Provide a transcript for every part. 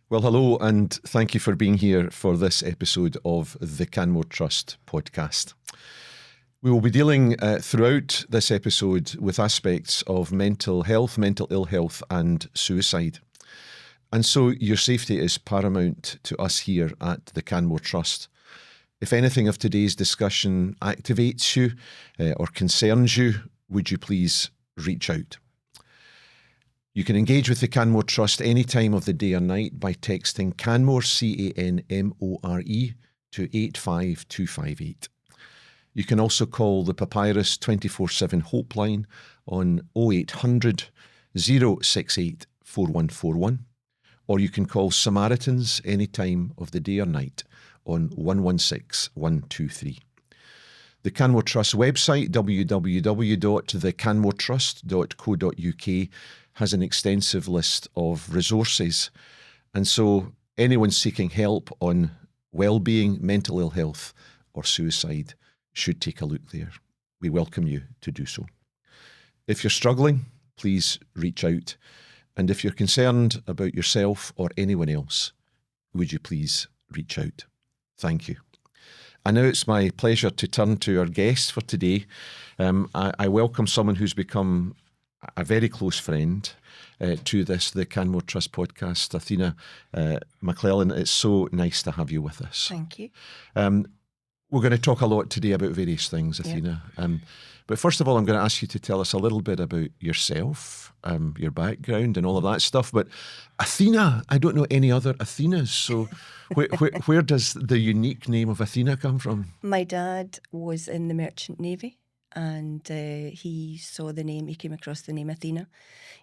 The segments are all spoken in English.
Well, hello, and thank you for being here for this episode of the Canmore Trust Podcast. We will be dealing throughout this episode with aspects of mental health, mental ill health, and suicide. And so your safety is paramount to us here at the Canmore Trust. If anything of today's discussion activates you or concerns you, would you please reach out? You can engage with the Canmore Trust any time of the day or night by texting Canmore, Canmore, to 85258. You can also call the Papyrus 24/7 Hope line on 0800 068 4141, or you can call Samaritans any time of the day or night on 116 123. The Canmore Trust website, www.thecanmoretrust.co.uk, has an extensive list of resources. And so anyone seeking help on well-being, mental ill health, or suicide should take a look there. We welcome you to do so. If you're struggling, please reach out. And if you're concerned about yourself or anyone else, would you please reach out? Thank you. And now it's my pleasure to turn to our guest for today. I welcome someone who's become a very close friend to the Canmore Trust Podcast, Athena McLellan. It's so nice to have you with us. Thank you. We're going to talk a lot today about various things, Athena. Yep. But first of all, I'm going to ask you to tell us a little bit about yourself, your background and all of that stuff. But Athena, I don't know any other Athenas. So where does the unique name of Athena come from? My dad was in the Merchant Navy, and he saw the name, he came across the name Athena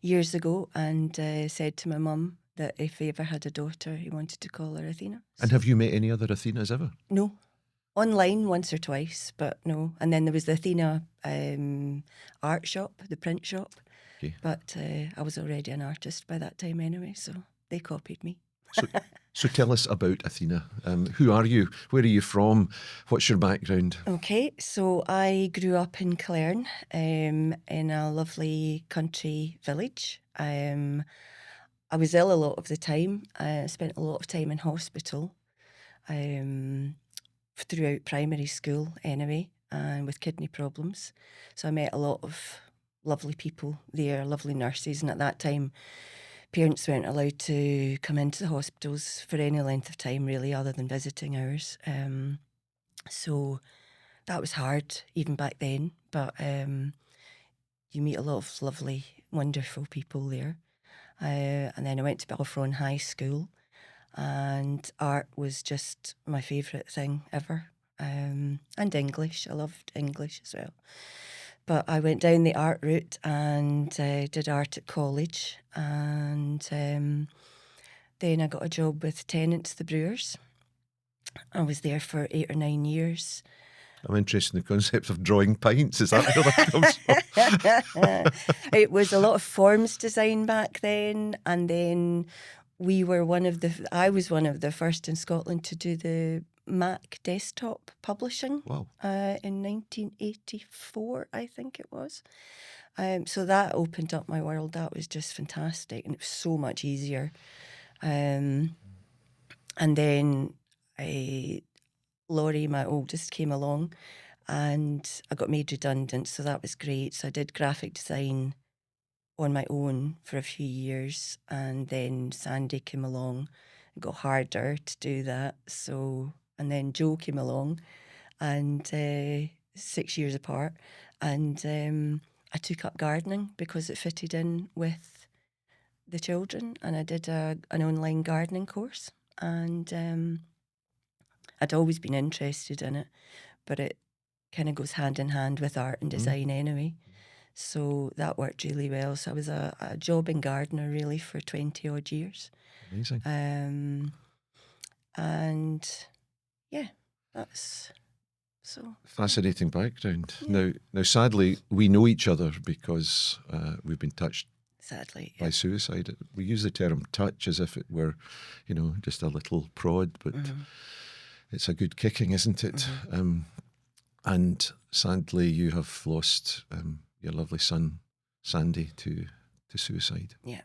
years ago, and said to my mum that if he ever had a daughter, he wanted to call her Athena. And have you met any other Athenas ever? No. Online once or twice, but no. And then there was the Athena art shop, the print shop. Okay. But I was already an artist by that time anyway, so they copied me. So tell us about Athena. Who are you? Where are you from? What's your background? Okay, so I grew up in Clare, in a lovely country village. I was ill a lot of the time. I spent a lot of time in hospital throughout primary school anyway, and with kidney problems. So I met a lot of lovely people there, lovely nurses, and at that time parents weren't allowed to come into the hospitals for any length of time really, other than visiting hours. So that was hard even back then, but you meet a lot of lovely, wonderful people there. And then I went to Balfron High School, and art was just my favourite thing ever. And English, I loved English as well. But I went down the art route and did art at college, and then I got a job with Tennant's, the Brewers. I was there for 8 or 9 years. I'm interested in the concept of drawing pints. Is that where that comes from? It was a lot of forms design back then, and then I was one of the first in Scotland to do the Mac desktop publishing. Wow. In 1984, I think it was. So that opened up my world. That was just fantastic, and it was so much easier. And then Laurie, my oldest, came along, and I got made redundant, so that was great. So I did graphic design on my own for a few years, and then Sandy came along. It got harder to do that. And then Joe came along, and 6 years apart, and I took up gardening because it fitted in with the children, and I did an online gardening course, and I'd always been interested in it, but it kind of goes hand in hand with art and design anyway. So that worked really well. So I was a jobbing gardener really for 20 odd years. Amazing. And yeah, that's so fascinating background. Yeah. Now, sadly, we know each other because we've been touched. Sadly, by suicide. We use the term touch as if it were, just a little prod, but it's a good kicking, isn't it? And sadly, you have lost your lovely son, Sandy, to suicide. Yeah.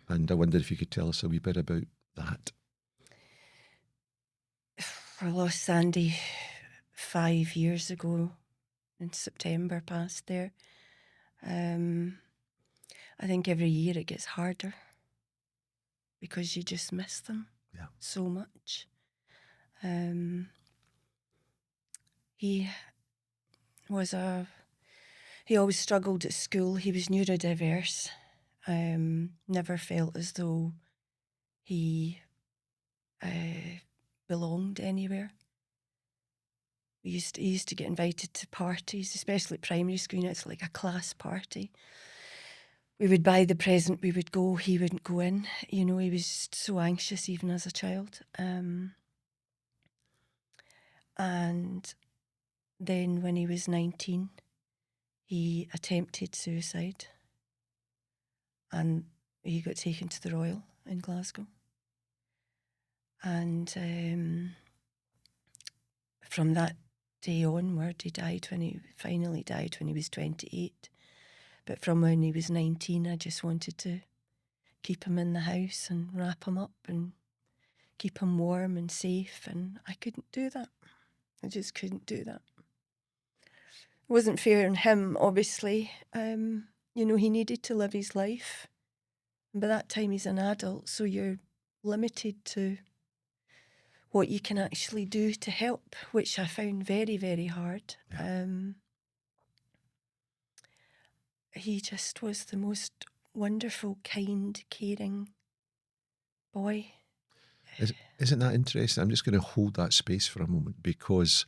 And I wondered if you could tell us a wee bit about that. I lost Sandy 5 years ago in September past there. I think every year it gets harder because you just miss them so much. He always struggled at school. He was neurodiverse. Never felt as though he belonged anywhere. He used to get invited to parties, especially at primary school. It's like a class party. We would buy the present, we would go, he wouldn't go in. He was so anxious even as a child. And then when he was 19, he attempted suicide and he got taken to the Royal in Glasgow. And from that day onward, he finally died when he was 28. But from when he was 19, I just wanted to keep him in the house and wrap him up and keep him warm and safe, and I couldn't do that. I just couldn't do that. It wasn't fair on him, obviously. He needed to live his life. And by that time, he's an adult, so you're limited to what you can actually do to help, which I found very, very hard. Yeah. He just was the most wonderful, kind, caring boy. Isn't that interesting? I'm just going to hold that space for a moment, because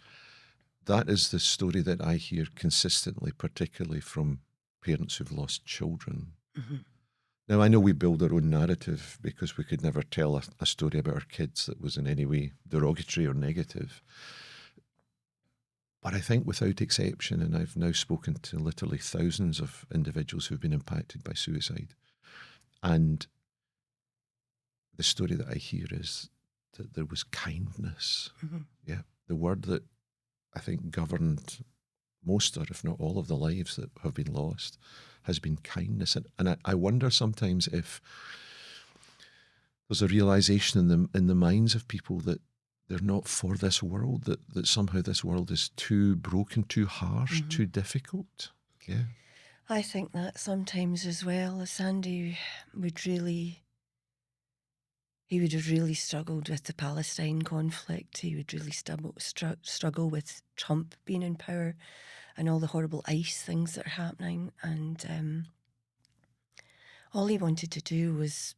that is the story that I hear consistently, particularly from parents who've lost children. Mm-hmm. Now, I know we build our own narrative because we could never tell a story about our kids that was in any way derogatory or negative. But I think without exception, and I've now spoken to literally thousands of individuals who've been impacted by suicide, and the story that I hear is that there was kindness. Mm-hmm. Yeah, the word that I think governed most, or if not all, of the lives that have been lost has been kindness. And I wonder sometimes if there's a realization in the minds of people that they're not for this world, that somehow this world is too broken, too harsh, mm-hmm. too difficult. Yeah, I think that sometimes as well. Sandy would have really struggled with the Palestine conflict. He would really struggle with Trump being in power and all the horrible ICE things that are happening. And all he wanted to do was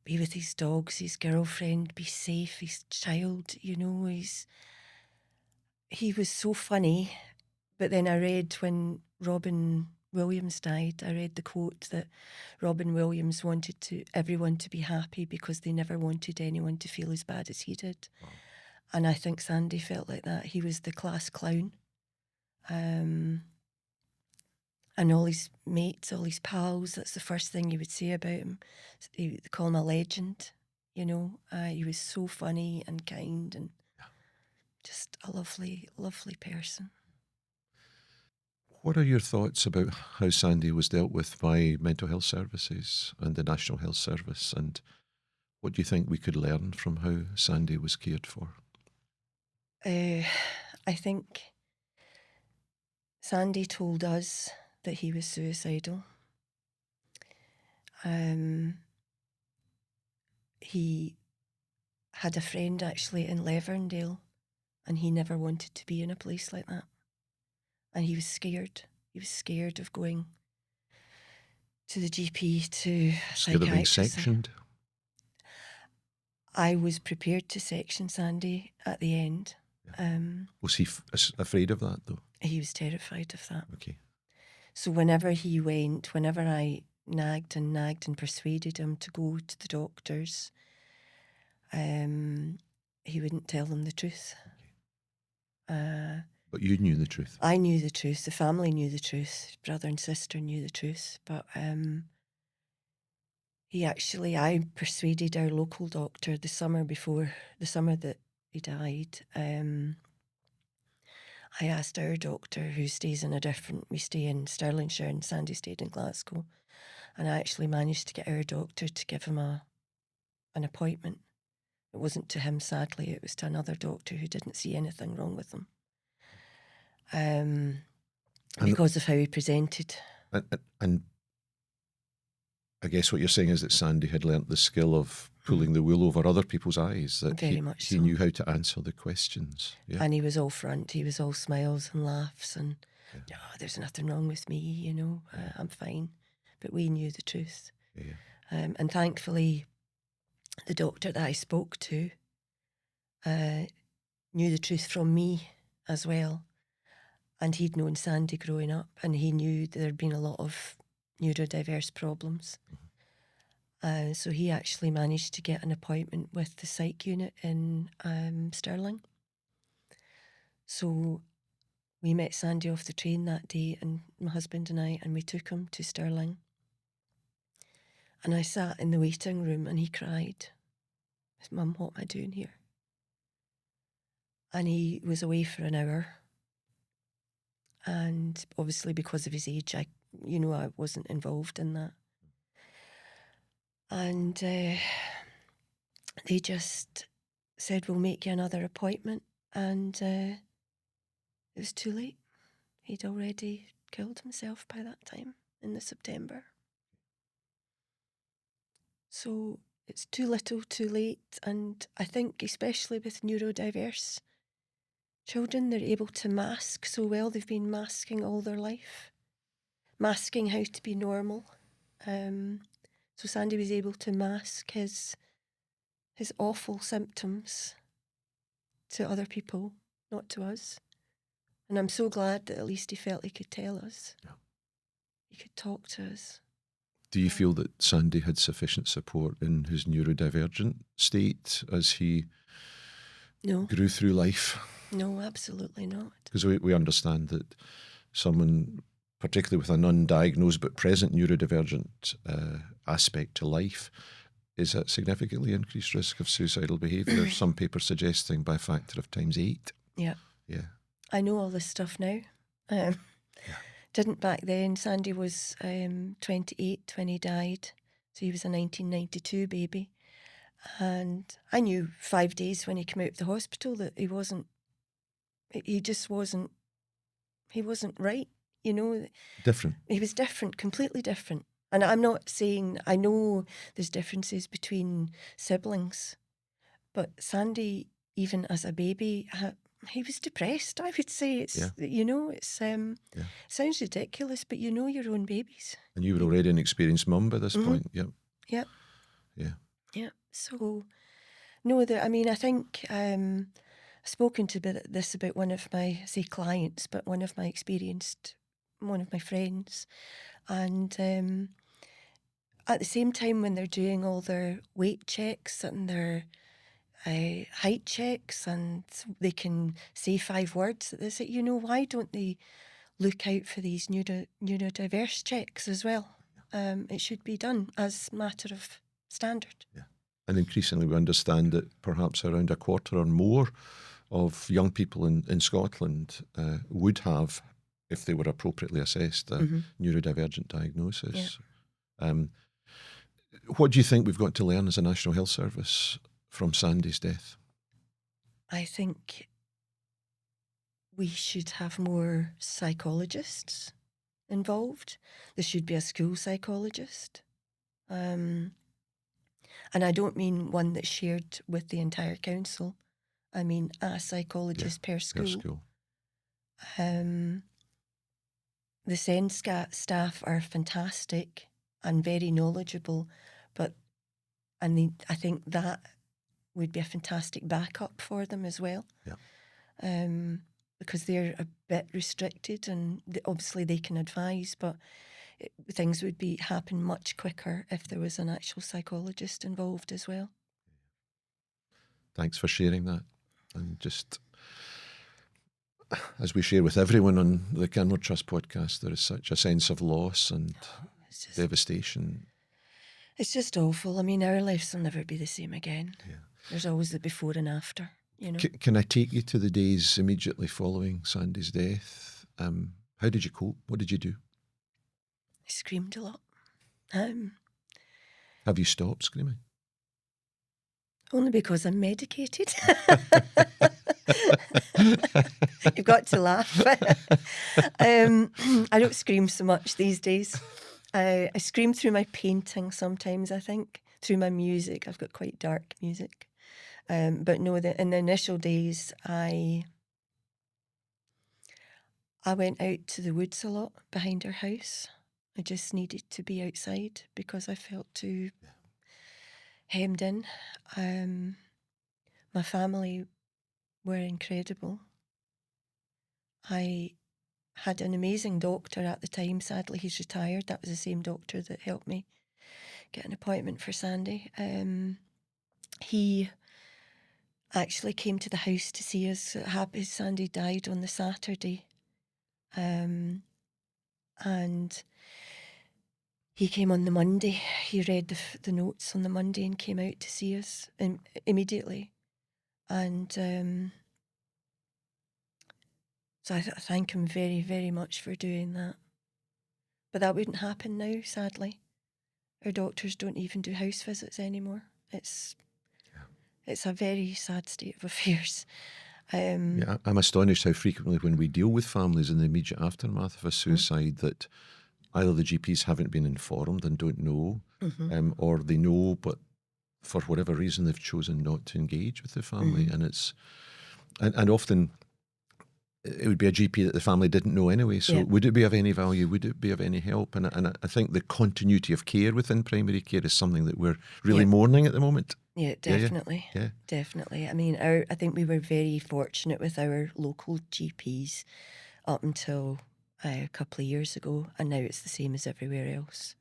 be with his dogs, his girlfriend, be safe, his child. He was so funny. But then I read when Robin Williams died, I read the quote that Robin Williams wanted everyone to be happy because they never wanted anyone to feel as bad as he did. Wow. And I think Sandy felt like that. He was the class clown. And all his mates, all his pals, that's the first thing you would say about him. They call him a legend, He was so funny and kind and just a lovely, lovely person. What are your thoughts about how Sandy was dealt with by mental health services and the National Health Service, and what do you think we could learn from how Sandy was cared for? I think Sandy told us that he was suicidal. He had a friend actually in Leverndale, and he never wanted to be in a place like that. And he was scared. He was scared of going to the GP to scared of being sectioned. I was prepared to section Sandy at the end. Yeah. Was he afraid of that though? He was terrified of that. Okay. So whenever I nagged and persuaded him to go to the doctors, he wouldn't tell them the truth. Okay. But you knew the truth. I knew the truth. The family knew the truth. Brother and sister knew the truth. But I persuaded our local doctor the summer that he died. I asked our doctor, who stays we stay in Stirlingshire and Sandy stayed in Glasgow. And I actually managed to get our doctor to give him an appointment. It wasn't to him, sadly. It was to another doctor who didn't see anything wrong with him. Because of how he presented. And I guess what you're saying is that Sandy had learnt the skill of pulling the wool over other people's eyes, that Very much he so. knew how to answer the questions. Yeah. And he was all front. He was all smiles and laughs and, oh, there's nothing wrong with me, I'm fine. But we knew the truth. Yeah. And thankfully, the doctor that I spoke to knew the truth from me as well. And he'd known Sandy growing up, and he knew there'd been a lot of neurodiverse problems. So he actually managed to get an appointment with the psych unit in Stirling. So we met Sandy off the train that day, and my husband and I, and we took him to Stirling. And I sat in the waiting room and he cried. Mum, what am I doing here? And he was away for an hour. And obviously because of his age, I wasn't involved in that. And they just said, we'll make you another appointment. And it was too late. He'd already killed himself by that time in the September. So it's too little, too late. And I think especially with neurodiverse children, they're able to mask so well. They've been masking all their life, masking how to be normal. So Sandy was able to mask his awful symptoms to other people, not to us. And I'm so glad that at least he felt he could tell us. Yeah. He could talk to us. Do you feel that Sandy had sufficient support in his neurodivergent state as he grew through life? No, absolutely not. Because we understand that someone, particularly with an undiagnosed but present neurodivergent aspect to life, is at significantly increased risk of suicidal behaviour. Some papers suggesting by a factor of ×8. Yeah. Yeah. I know all this stuff now. Didn't back then. Sandy was 28 when he died. So he was a 1992 baby. And I knew 5 days when he came out of the hospital that he wasn't right, Different. He was different, completely different. And I'm not saying, I know there's differences between siblings, but Sandy, even as a baby, he was depressed, I would say. It sounds ridiculous, but you know your own babies. And you were already an experienced mum by this point. Yep. Yep. Yeah. Yeah. So, no, I think I've spoken to this about one of my, say, clients, but one of my friends. And at the same time, when they're doing all their weight checks and their height checks, and they can say 5 words, they say, why don't they look out for these neurodiverse checks as well? It should be done as a matter of standard. Yeah. And increasingly we understand that perhaps around a quarter or more of young people in Scotland would have, if they were appropriately assessed, a neurodivergent diagnosis. Yeah. What do you think we've got to learn as a National Health Service from Sandy's death? I think we should have more psychologists involved. There should be a school psychologist. And I don't mean one that's shared with the entire council. I mean a psychologist per school. The SEND staff are fantastic and very knowledgeable, I think that would be a fantastic backup for them as well. Yeah. Because they're a bit restricted, and obviously they can advise, but things would happen much quicker if there was an actual psychologist involved as well. Thanks for sharing that. And just as we share with everyone on the Canmore Trust podcast, there is such a sense of loss and devastation. It's just awful. I mean, our lives will never be the same again. Yeah. There's always the before and after, Can I take you to the days immediately following Sandy's death? How did you cope? What did you do? I screamed a lot. Have you stopped screaming? Only because I'm medicated. You've got to laugh. I don't scream so much these days. I scream through my painting sometimes, I think, through my music. I've got quite dark music. But no, in the initial days, I went out to the woods a lot behind our house. I just needed to be outside because I felt too hemmed in. My family were incredible. I had an amazing doctor at the time. Sadly, he's retired. That was the same doctor that helped me get an appointment for Sandy. He actually came to the house to see us. Happy Sandy died on the Saturday. And he came on the Monday. He read the notes on the Monday and came out to see us immediately. And so I thank him very, very much for doing that. But that wouldn't happen now, sadly. Our doctors don't even do house visits anymore. It's a very sad state of affairs. I'm astonished how frequently when we deal with families in the immediate aftermath of a suicide that either the GPs haven't been informed and don't know, or they know but for whatever reason they've chosen not to engage with the family. And often it would be a GP that the family didn't know anyway. So would it be of any value? Would it be of any help? And I think the continuity of care within primary care is something that we're really mourning at the moment. Yeah, definitely. Yeah. Definitely. I mean, I think we were very fortunate with our local GPs up until a couple of years ago, and now it's the same as everywhere else.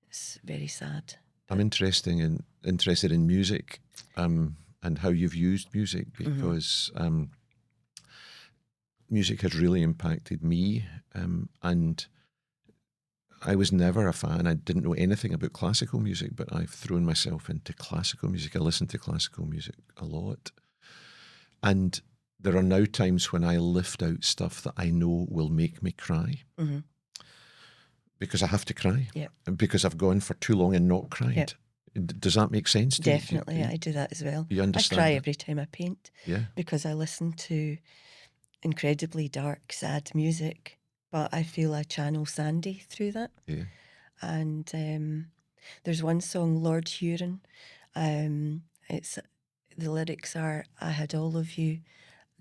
It's very sad. I'm interested in music and how you've used music, because music has really impacted me, and I was never a fan. I didn't know anything about classical music, but I've thrown myself into classical music. I listen to classical music a lot. And there are now times when I lift out stuff that I know will make me cry. Because I have to cry. And because I've gone for too long and not cried. Does that make sense to you? Definitely, I do that as well. You understand? I cry every time I paint. Yeah. Because I listen to incredibly dark, sad music. But I feel I channel Sandy through that. Yeah. And there's one song, Lord Huron. The lyrics are, I had all of you,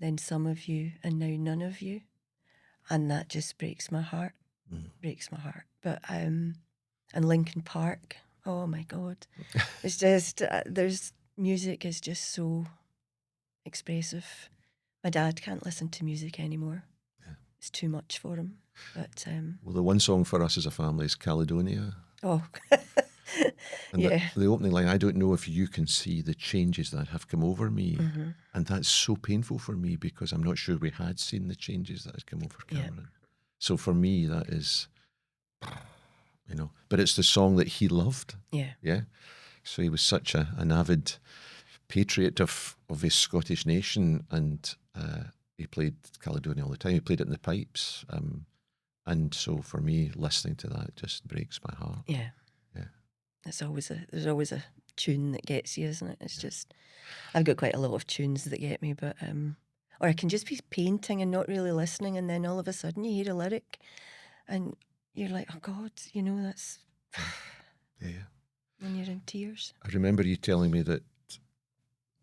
then some of you, and now none of you. And that just breaks my heart. Breaks my heart. But and Linkin Park, oh my God. It's just, music is just so expressive. My dad can't listen to music anymore. It's too much for him. But well, the one song for us as a family is Caledonia. Oh. And the opening line, I don't know if you can see the changes that have come over me. And that's so painful for me because I'm not sure we had seen the changes that had come over Cameron. So for me, that is, but it's the song that he loved. Yeah. So he was such an avid patriot of his Scottish nation, and he played Caledonia all the time. He played it in the pipes. And so for me, listening to that just breaks my heart. Yeah. There's always a tune that gets you, isn't it? It's just, I've got quite a lot of tunes that get me, but or I can just be painting and not really listening, and then all of a sudden you hear a lyric, and you're like, oh God, that's. And you're in tears. I remember you telling me that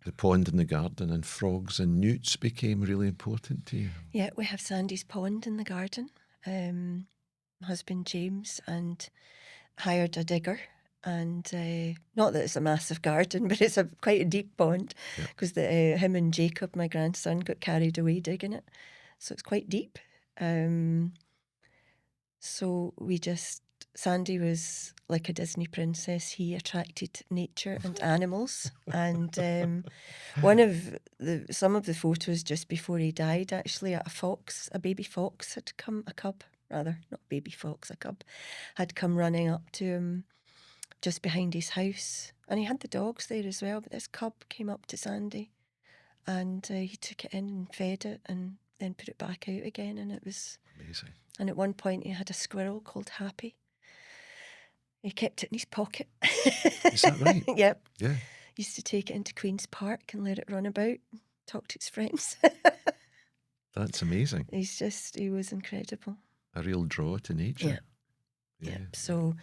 the pond in the garden and frogs and newts became really important to you. Yeah, we have Sandy's pond in the garden. My husband James hired a digger, and not that it's a massive garden, but it's quite a deep pond because him and Jacob, my grandson, got carried away digging it, so it's quite deep. So Sandy was like a Disney princess. He attracted nature and animals, and some of the photos just before he died, actually, a baby fox had come, a cub had come running up to him just behind his house, and he had the dogs there as well, but this cub came up to Sandy, and he took it in and fed it and then put it back out again, and it was amazing. And at one point he had a squirrel called Happy. He kept it in his pocket. Is that right? Yep. Yeah. Used to take it into Queen's Park and let it run about, talk to its friends. That's amazing. He was incredible. A real draw to nature. Yeah. So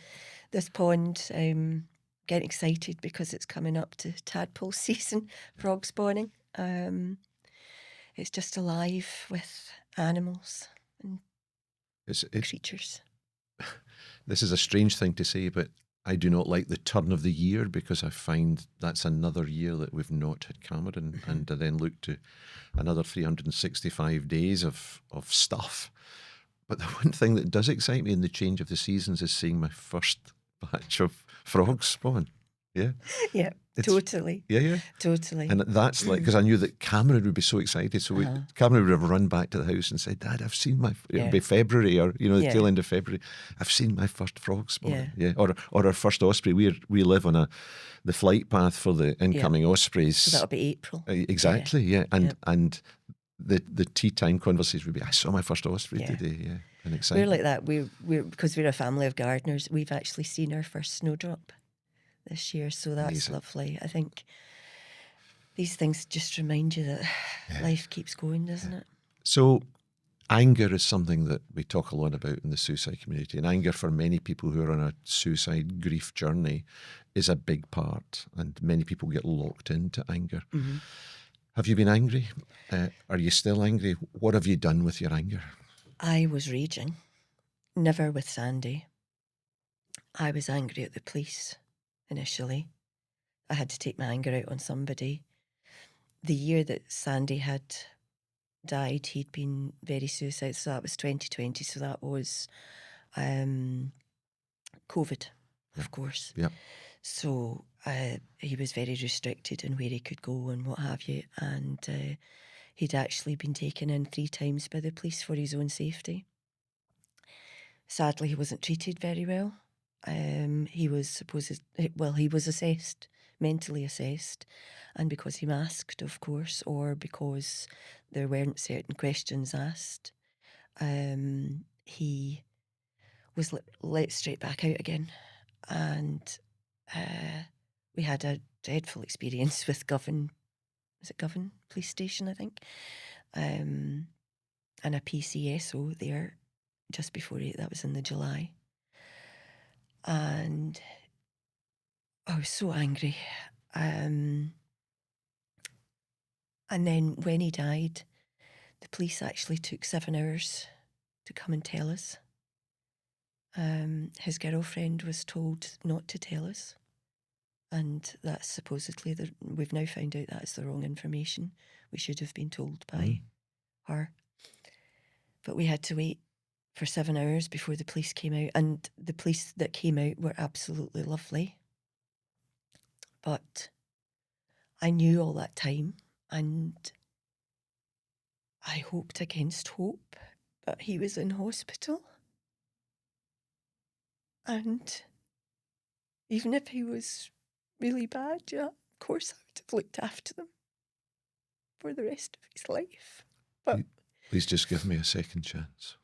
this pond, getting excited because it's coming up to tadpole season, frog spawning. It's just alive with animals and creatures. This is a strange thing to say, but I do not like the turn of the year, because I find that's another year that we've not had Cameron, and I then look to another 365 days of stuff. But the one thing that does excite me in the change of the seasons is seeing my first batch of frogs spawn. Yeah. Yeah, totally. Yeah. Totally. And that's like, because I knew that Cameron would be so excited. So Cameron would have run back to the house and said, Dad, I've seen it'll be February, or, the tail end of February. I've seen my first frog spawn. Yeah. Or our first osprey. We live on the flight path for the incoming ospreys. So that'll be April. Exactly, yeah. And the tea time conversation would be, I saw my first osprey today, and excited. We're like that. We're because we're a family of gardeners, we've actually seen our first snowdrop this year, so that's amazing. Lovely. I think these things just remind you that life keeps going, doesn't it? So anger is something that we talk a lot about in the suicide community, and anger for many people who are on a suicide grief journey is a big part, and many people get locked into anger. Mm-hmm. Have you been angry? Are you still angry? What have you done with your anger? I was raging. Never with Sandy. I was angry at the police initially. I had to take my anger out on somebody. The year that Sandy had died, he'd been very suicidal, so that was 2020, so that was COVID, of course. Yeah. So he was very restricted in where he could go and what have you, and he'd actually been taken in 3 times by the police for his own safety. Sadly, he wasn't treated very well. He was assessed, mentally assessed, and because he masked, of course, or because there weren't certain questions asked, he was let straight back out again. And we had a dreadful experience with Govan Police Station, I think, and a PCSO there just before that was in the July. And I was so angry. And then when he died, the police actually took 7 hours to come and tell us. His girlfriend was told not to tell us. And that's supposedly, we've now found out that's the wrong information. We should have been told by her. But we had to wait for 7 hours before the police came out. And the police that came out were absolutely lovely. But I knew all that time, and I hoped against hope that he was in hospital. And even if he was really bad, of course I would have looked after them for the rest of his life. But please just give me a second chance.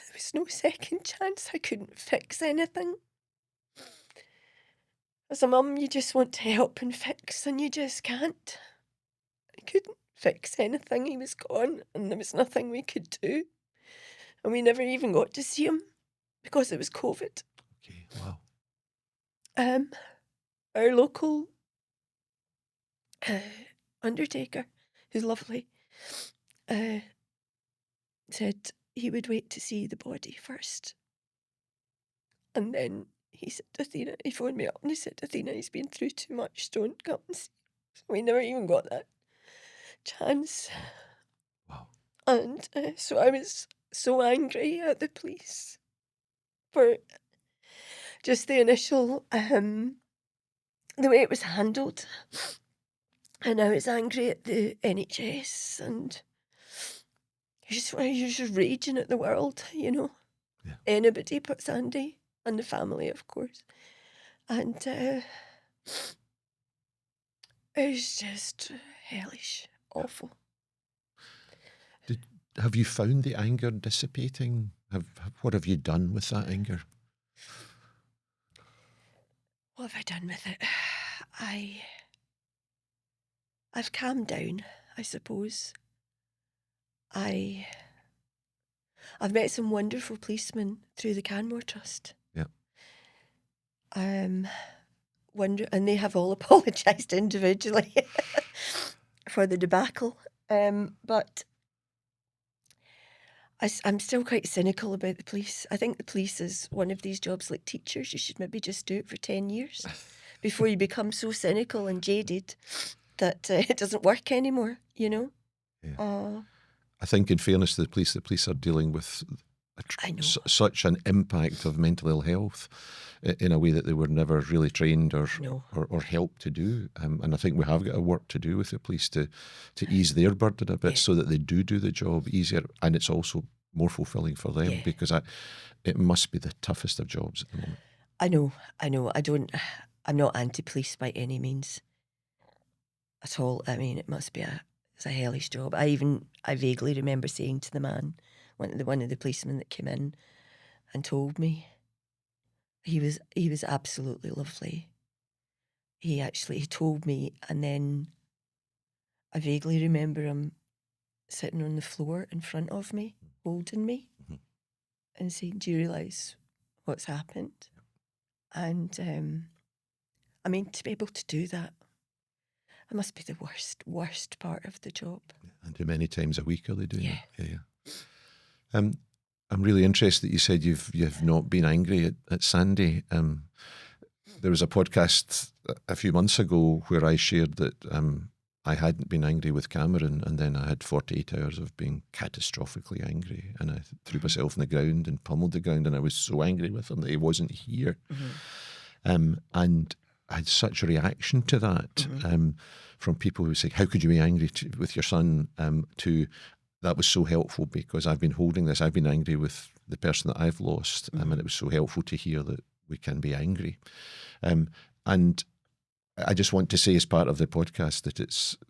There was no second chance. I couldn't fix anything. As a mum, you just want to help and fix, and you just can't. I couldn't fix anything. He was gone, and there was nothing we could do. And we never even got to see him because it was COVID. Okay, wow. Our local undertaker, who's lovely, said he would wait to see the body first. And then he said, Athena, he phoned me up and he said, Athena, he's been through too much, don't come and see him. So we never even got that chance. Wow. And so I was so angry at the police for just the initial, the way it was handled. And I was angry at the NHS, and you're just raging at the world, Yeah. Anybody but Sandy and the family, of course. And it was just hellish, awful. Have you found the anger dissipating? What have you done with that anger? What have I done with it? I've calmed down, I suppose. I've met some wonderful policemen through the Canmore Trust. Yeah. And they have all apologised individually for the debacle. But I'm still quite cynical about the police. I think the police is one of these jobs like teachers. You should maybe just do it for 10 years before you become so cynical and jaded that it doesn't work anymore, you know? Yeah. I think, in fairness to the police are dealing with such an impact of mental ill health in a way that they were never really trained or helped to do. And I think we have got a work to do with the police to ease their burden a bit so that they do the job easier. And it's also more fulfilling for them because it must be the toughest of jobs at the moment. I know. I'm not anti-police by any means at all. I mean, it must be it's a hellish job. I vaguely remember saying to the man, one of the policemen that came in and told me, he was absolutely lovely. He told me, and then I vaguely remember him sitting on the floor in front of me, holding me, and saying, "Do you realise what's happened?" And I mean, to be able to do that, it must be the worst part of the job. And how many times a week are they doing it? Yeah. I'm really interested that you said you've not been angry at Sandy. There was a podcast a few months ago where I shared that I hadn't been angry with Cameron, and then I had 48 hours of being catastrophically angry, and I threw myself on the ground and pummeled the ground, and I was so angry with him that he wasn't here. And I had such a reaction to that from people who say, "How could you be angry with your son?" To that was so helpful because I've been holding this. I've been angry with the person that I've lost, and it was so helpful to hear that we can be angry. And I just want to say, as part of the podcast, that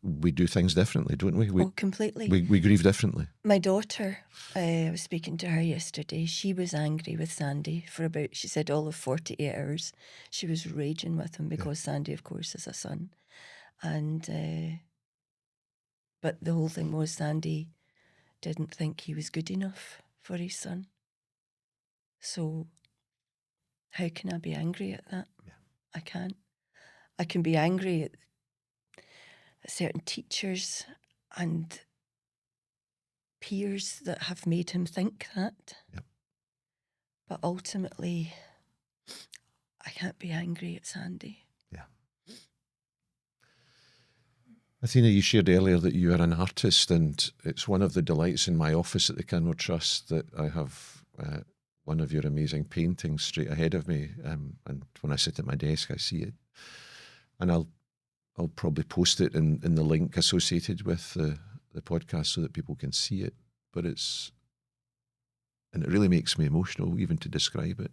we do things differently, don't we? Completely. We grieve differently. My daughter, I was speaking to her yesterday. She was angry with Sandy for about, she said, all of 48 hours. She was raging with him because Sandy, of course, is a son. And but the whole thing was Sandy didn't think he was good enough for his son. So how can I be angry at that? Yeah. I can't. I can be angry at certain teachers and peers that have made him think that. Yep. But ultimately, I can't be angry at Sandy. Yeah. Athena, you shared earlier that you are an artist, and it's one of the delights in my office at the Canmore Trust that I have one of your amazing paintings straight ahead of me, and when I sit at my desk I see it, and I'll probably post it in the link associated with the podcast so that people can see it, and it really makes me emotional even to describe it.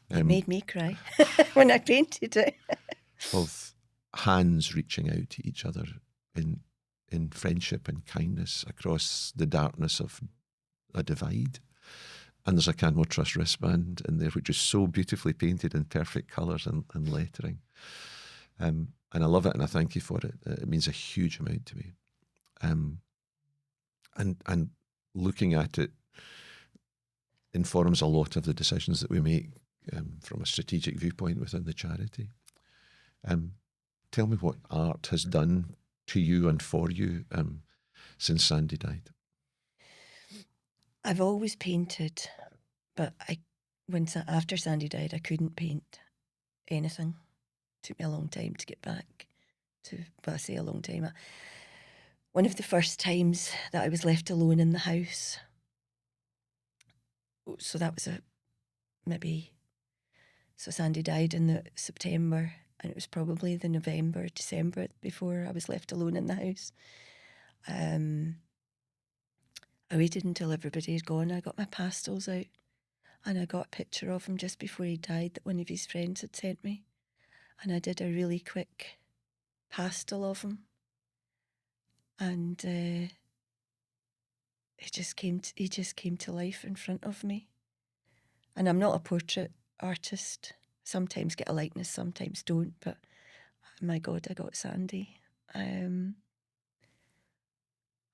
It made me cry when I painted it. Of hands reaching out to each other in friendship and kindness across the darkness of a divide. And there's a Canmore Trust wristband in there, which is so beautifully painted in perfect colours and lettering. And I love it, and I thank you for it. It means a huge amount to me. And looking at it informs a lot of the decisions that we make from a strategic viewpoint within the charity. Tell me what art has done to you and for you since Sandy died. I've always painted, but after Sandy died, I couldn't paint anything. It took me a long time to get back to, well, I say a long time. One of the first times that I was left alone in the house, so that was so Sandy died in the September, and it was probably the November, December before I was left alone in the house. I waited until everybody had gone. I got my pastels out, and I got a picture of him just before he died that one of his friends had sent me, and I did a really quick pastel of him, and he just came to life in front of me. And I'm not a portrait artist. Sometimes get a likeness, sometimes don't, but my God, I got Sandy. I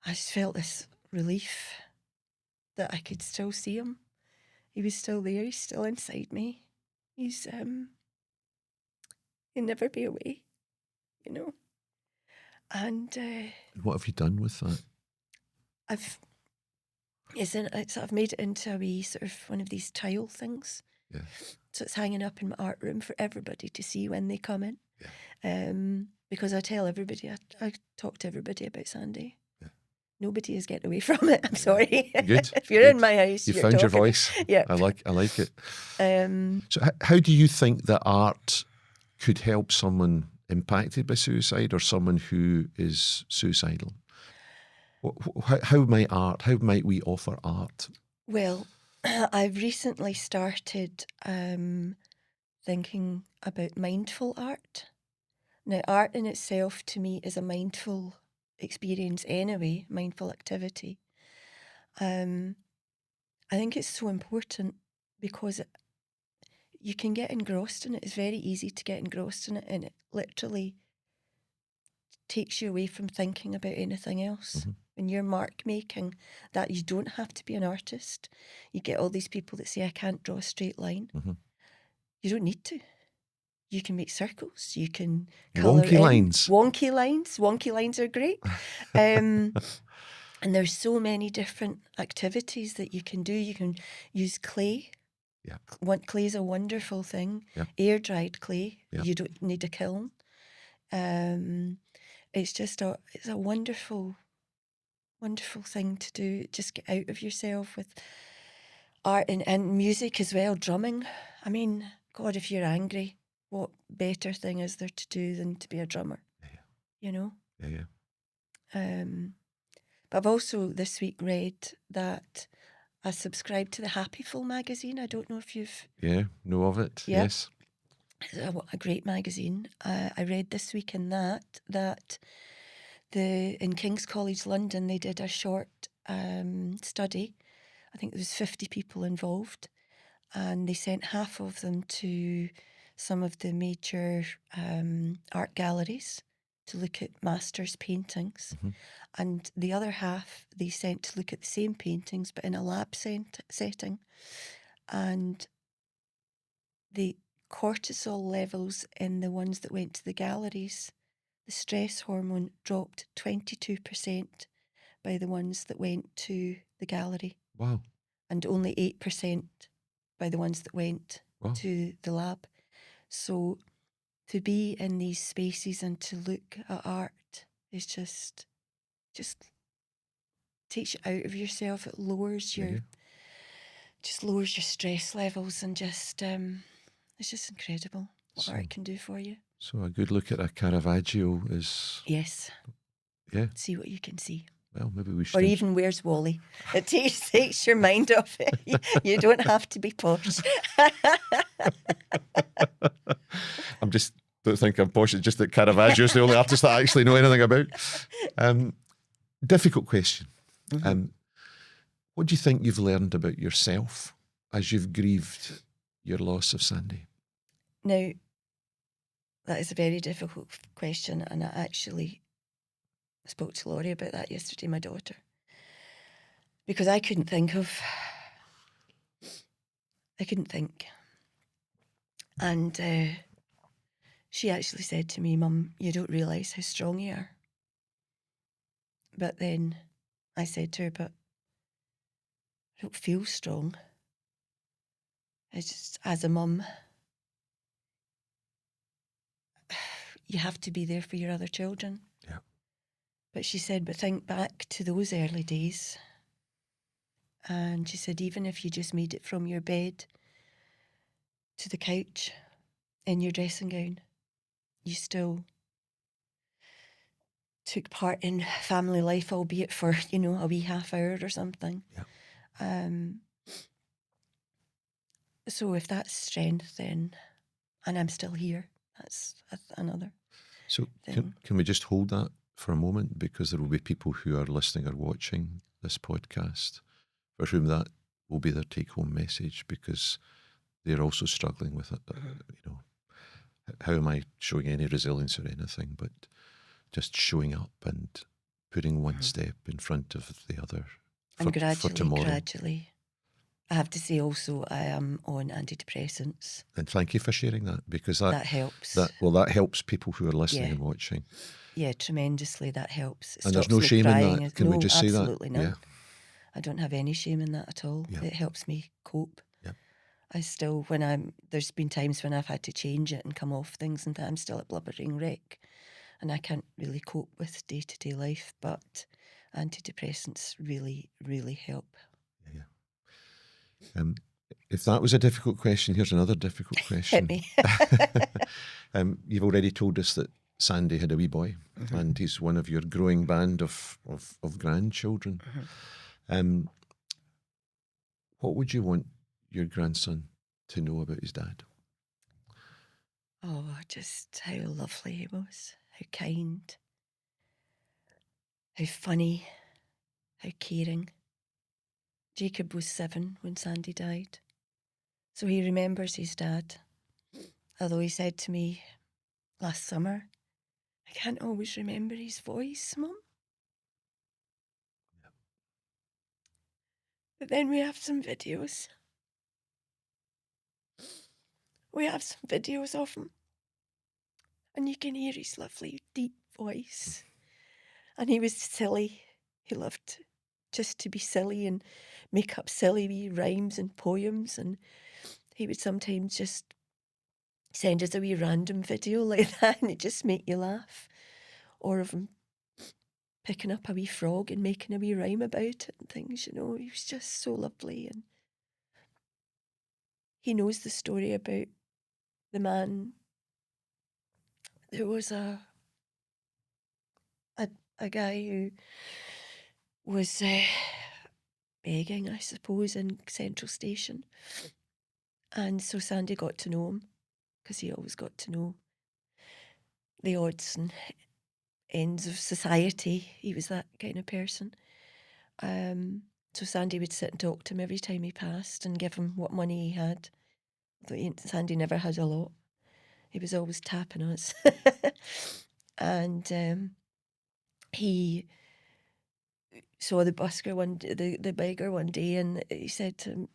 just felt this relief that I could still see him. He was still there. He's still inside me. He'll never be away, you know. And What have you done with that? I've made it into a wee sort of one of these tile things. Yeah. So it's hanging up in my art room for everybody to see when they come in. Yeah. Because I tell everybody, I talk to everybody about Sandy. Yeah. Nobody is getting away from it. I'm sorry. Good. If you're Good. in my house, You you're found your talking. voice. Yeah. I like it. So how do you think that art could help someone impacted by suicide or someone who is suicidal? How might we offer art? Well, I've recently started thinking about mindful art. Now, art in itself to me is a mindful experience anyway, mindful activity. I think it's so important because you can get engrossed in it. It's very easy to get engrossed in it, and it literally takes you away from thinking about anything else. Mm-hmm. When you're mark making, that you don't have to be an artist. You get all these people that say, I can't draw a straight line. Mm-hmm. You don't need to. You can make circles. You can colour Wonky lines. Wonky lines. Wonky lines are great. And there's so many different activities that you can do. You can use clay. Yeah. Clay is a wonderful thing. Yeah. Air-dried clay. Yeah. You don't need a kiln. It's a wonderful, wonderful thing to do. Just get out of yourself with art and music as well, drumming. I mean, God, if you're angry, what better thing is there to do than to be a drummer? Yeah. You know? Yeah. But I've also this week read that I subscribed to the Happyful magazine. I don't know if you've... Yeah, know of it, yeah. Yes. It's a great magazine. I read this week in that in King's College London, they did a short study. I think there was 50 people involved, and they sent half of them to some of the major art galleries to look at masters' paintings. Mm-hmm. And the other half they sent to look at the same paintings but in a lab setting. And the cortisol levels in the ones that went to the galleries, the stress hormone dropped 22% by the ones that went to the gallery. Wow. And only 8% by the ones that went Wow. to the lab. So to be in these spaces and to look at art is just takes you out of yourself. It lowers lowers your stress levels, and it's just incredible what art can do for you. So a good look at a Caravaggio is... Yes. Yeah. See what you can see. Well, maybe we should... Or even Where's Wally? It takes your mind off it. You don't have to be posh. Don't think I'm posh. It's just that Caravaggio's the only artist that I actually know anything about. Difficult question. Mm-hmm. What do you think you've learned about yourself as you've grieved your loss of Sandy? Now, that is a very difficult question, and I actually spoke to Laurie about that yesterday, my daughter, because I couldn't think. And she actually said to me, Mum, you don't realise how strong you are. But then I said to her, but I don't feel strong. It's just, as a mum, you have to be there for your other children. Yeah. But she said, but think back to those early days. And she said, even if you just made it from your bed to the couch in your dressing gown, you still took part in family life, albeit for, a wee half hour or something. Yeah. So if that's strength, then, and I'm still here, that's another. So can we just hold that for a moment, because there will be people who are listening or watching this podcast for whom that will be their take-home message, because they're also struggling with it. how am I showing any resilience or anything, but just showing up and putting one step in front of the other And for tomorrow. gradually, I have to say also I am on antidepressants. And thank you for sharing that, because that helps. That helps people who are listening Yeah. and watching. Yeah, tremendously. That helps. It And there's stops no me shame in crying. that. Can we just say that? Absolutely none. Yeah. I don't have any shame in that at all. Yeah. It helps me cope. Yeah. I still, there's been times when I've had to change it and come off things, and I'm still a blubbering wreck, and I can't really cope with day-to-day life, but antidepressants really, really help. Yeah. If that was a difficult question, here's another difficult question. Hit me. You've already told us that Sandy had a wee boy, and he's one of your growing band of grandchildren. What would you want your grandson to know about his dad? Oh, just how lovely he was, how kind, how funny, how caring. Jacob was 7 when Sandy died, so he remembers his dad. Although he said to me last summer, I can't always remember his voice, Mum. Yep. But then we have some videos. We have some videos of him, and you can hear his lovely, deep voice. And he was silly. He loved just to be silly and make up silly wee rhymes and poems. And he would sometimes just send us a wee random video like that, and it'd just make you laugh. Or of him picking up a wee frog and making a wee rhyme about it and things, you know. He was just so lovely. And he knows the story about the man. There was a guy who was begging, I suppose, in Central Station. And so Sandy got to know him, because he always got to know the odds and ends of society. He was that kind of person. So Sandy would sit and talk to him every time he passed and give him what money he had. Sandy never had a lot. He was always tapping us. And he saw the busker the beggar one day, and he said to him,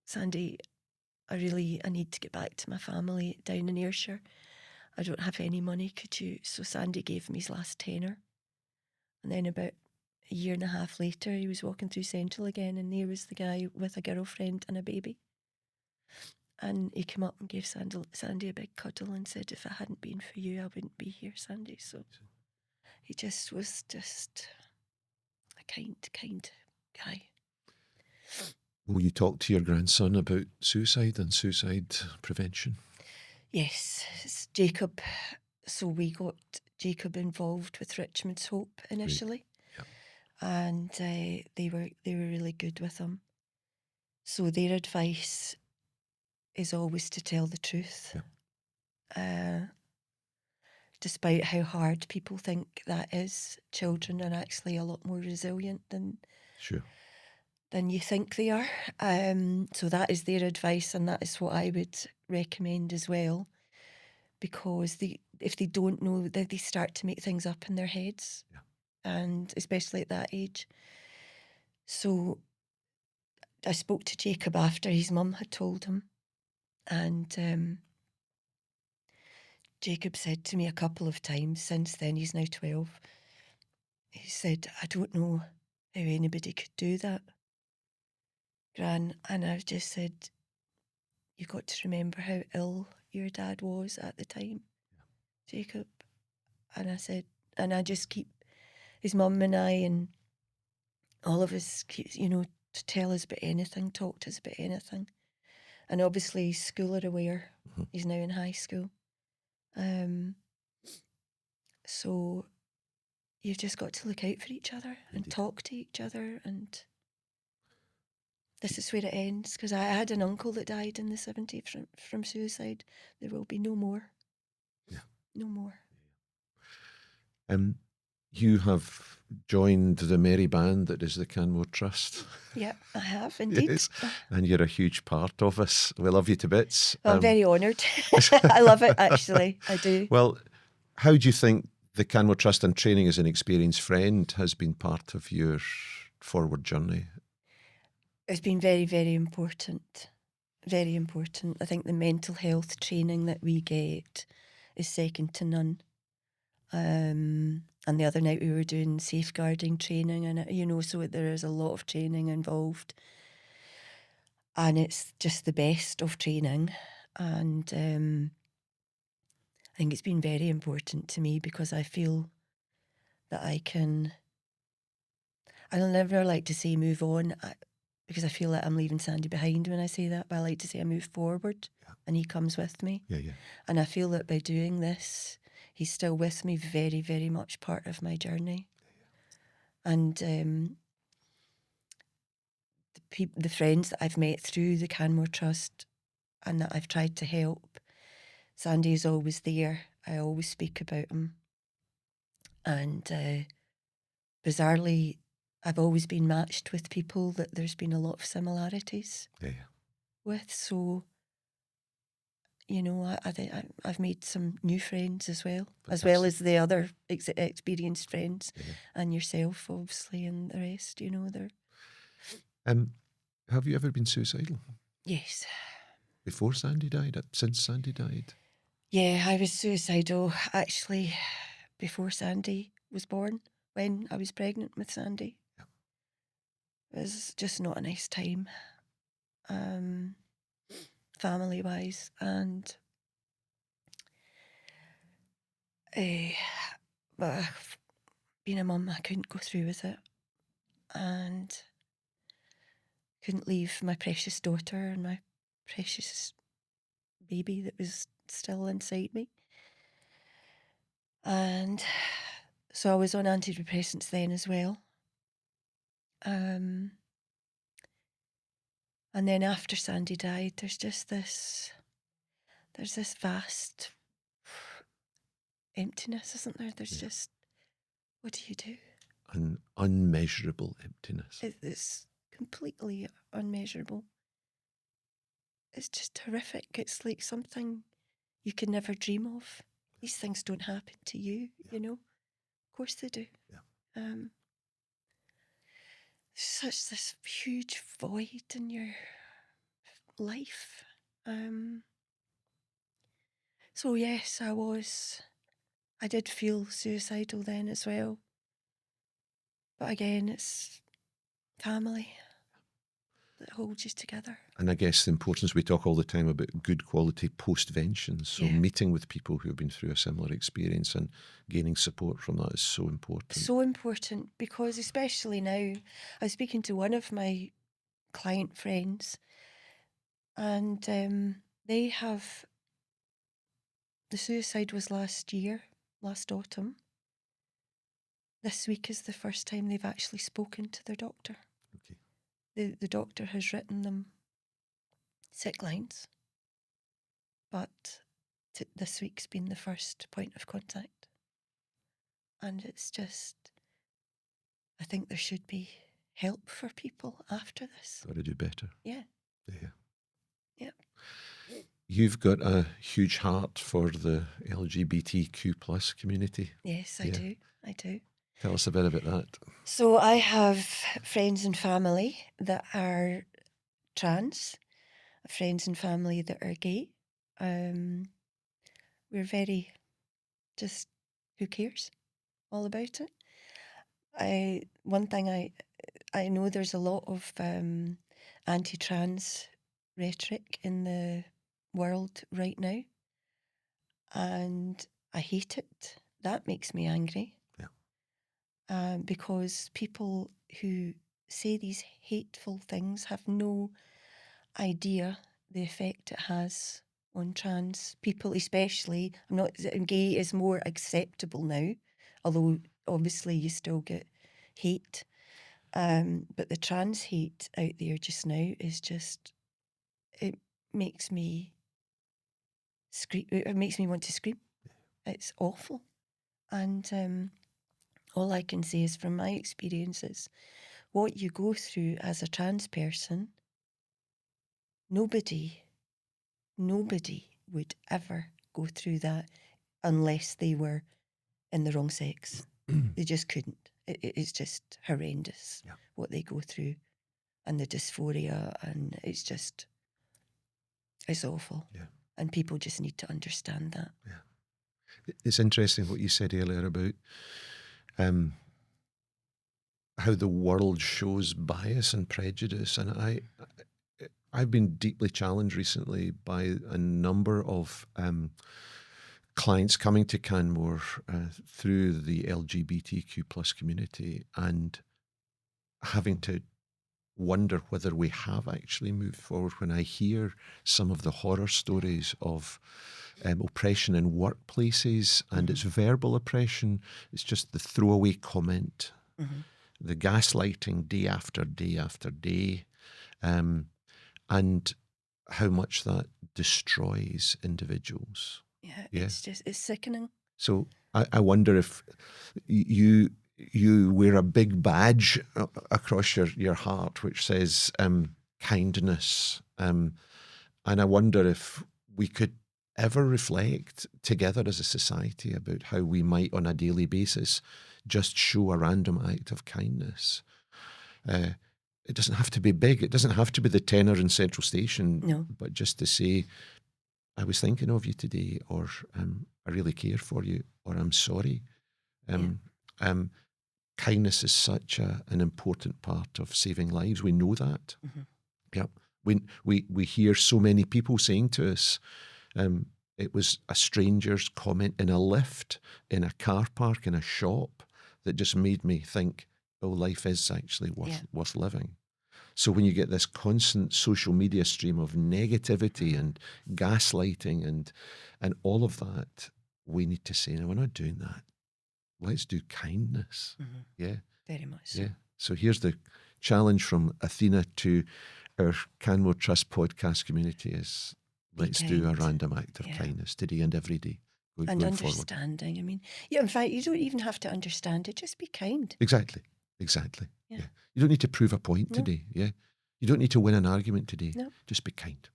Sandy, I need to get back to my family down in Ayrshire. I don't have any money, could you? So Sandy gave him his last tenner. And then about a year and a half later, he was walking through Central again, and there was the guy with a girlfriend and a baby. And he came up and gave Sandy a big cuddle and said, if it hadn't been for you, I wouldn't be here, Sandy. So he just was just a kind guy. Will you talk to your grandson about suicide and suicide prevention? Yes, it's Jacob. So we got Jacob involved with Richmond's Hope initially. Yep. And they were really good with him. So their advice is always to tell the truth. Yep. Despite how hard people think that is, children are actually a lot more resilient than you think they are. So that is their advice, and that is what I would recommend as well, because if they don't know, they start to make things up in their heads, and especially at that age. So I spoke to Jacob after his mum had told him, and Jacob said to me a couple of times since then, he's now 12, he said, I don't know how anybody could do that, Gran. And I just said, you got to remember how ill your dad was at the time, Jacob. And I said, and I just keep, his mum and I and all of us keep, to tell us about anything, talk to us about anything. And obviously school are aware. Mm-hmm. He's now in high school. So you've just got to look out for each other and talk to each other, and this is where it ends, because I had an uncle that died in the 70s from suicide. There will be no more. Yeah. No more. You have joined the merry band that is the Canmore Trust. Yeah, I have indeed. Yes, and you're a huge part of us. We love you to bits. Well, I'm very honoured. I love it, actually. I do. Well, how do you think the Canmore Trust and training as an experienced friend has been part of your forward journey? It's been very, very important. Very important. I think the mental health training that we get is second to none. And the other night we were doing safeguarding training, and so there is a lot of training involved, and it's just the best of training. And I think it's been very important to me because I feel that I'll never like to say move on, because I feel like I'm leaving Sandy behind when I say that, but I like to say I move forward, and he comes with me. Yeah. And I feel that by doing this, he's still with me, very, very much part of my journey. And the friends that I've met through the Canmore Trust and that I've tried to help, Sandy is always there. I always speak about him. And bizarrely, I've always been matched with people that there's been a lot of similarities with. So, I think I've made some new friends as well, as well as the other experienced friends, and yourself, obviously, and the rest. They're. Have you ever been suicidal? Yes. Before Sandy died? Since Sandy died? Yeah, I was suicidal actually before Sandy was born, when I was pregnant with Sandy. Yeah. It was just not a nice time, family-wise, and but being a mum, I couldn't go through with it, and couldn't leave my precious daughter and my precious baby that was still inside me. And so I was on antidepressants then as well. And then after Sandy died, there's this vast emptiness, isn't there? There's just, what do you do? An unmeasurable emptiness. It's completely unmeasurable. It's just horrific. It's like something you could never dream of. These things don't happen to you, Of course they do. Yeah. Such this huge void in your life. So yes, I did feel suicidal then as well. But again, it's family that holds you together. And I guess the importance, we talk all the time about good quality postvention. So meeting with people who have been through a similar experience and gaining support from that is so important. So important, because especially now, I was speaking to one of my client friends, and they have, the suicide was last autumn. This week is the first time they've actually spoken to their doctor. Okay. The doctor has written them sick lines, but this week's been the first point of contact. And it's just, I think there should be help for people after this. Got to do better. Yeah. Yeah. You've got a huge heart for the LGBTQ plus community. Yes, I do. Tell us a bit about that. So I have friends and family that are trans, friends and family that are gay. We're very just, who cares all about it. One thing I know, there's a lot of anti-trans rhetoric in the world right now, and I hate it. That makes me angry. Because people who say these hateful things have no idea the effect it has on trans people, especially. Gay is more acceptable now, although obviously you still get hate. But the trans hate out there just now is just, it makes me scream. It makes me want to scream. It's awful. And All I can say is from my experiences, what you go through as a trans person, nobody would ever go through that unless they were in the wrong sex. They just couldn't. It's just horrendous what they go through, and the dysphoria, and it's awful. Yeah. And people just need to understand that. Yeah. It's interesting what you said earlier about how the world shows bias and prejudice. And I've been deeply challenged recently by a number of clients coming to Canmore through the LGBTQ plus community and having to wonder whether we have actually moved forward when I hear some of the horror stories of oppression in workplaces, and it's verbal oppression. It's just the throwaway comment, the gaslighting day after day after day, and how much that destroys individuals. Yeah, it's sickening. So I wonder if you wear a big badge across your heart which says kindness, and I wonder if we could ever reflect together as a society about how we might on a daily basis just show a random act of kindness. It doesn't have to be big. It doesn't have to be the tenor in Central Station. No. But just to say, I was thinking of you today, or I really care for you, or I'm sorry. Kindness is such an important part of saving lives. We know that. Yeah. We hear so many people saying to us, it was a stranger's comment in a lift, in a car park, in a shop that just made me think, oh, life is actually worth living. So when you get this constant social media stream of negativity and gaslighting and all of that, we need to say, no, we're not doing that. Let's do kindness. Yeah. Very much so. Yeah. So here's the challenge from Athena to our Canmore Trust podcast community is let's do a random act of kindness today and every day. And understanding. Forward. I mean, in fact, you don't even have to understand it. Just be kind. Exactly. Yeah. You don't need to prove a point today. Yeah. You don't need to win an argument today. No. Just be kind.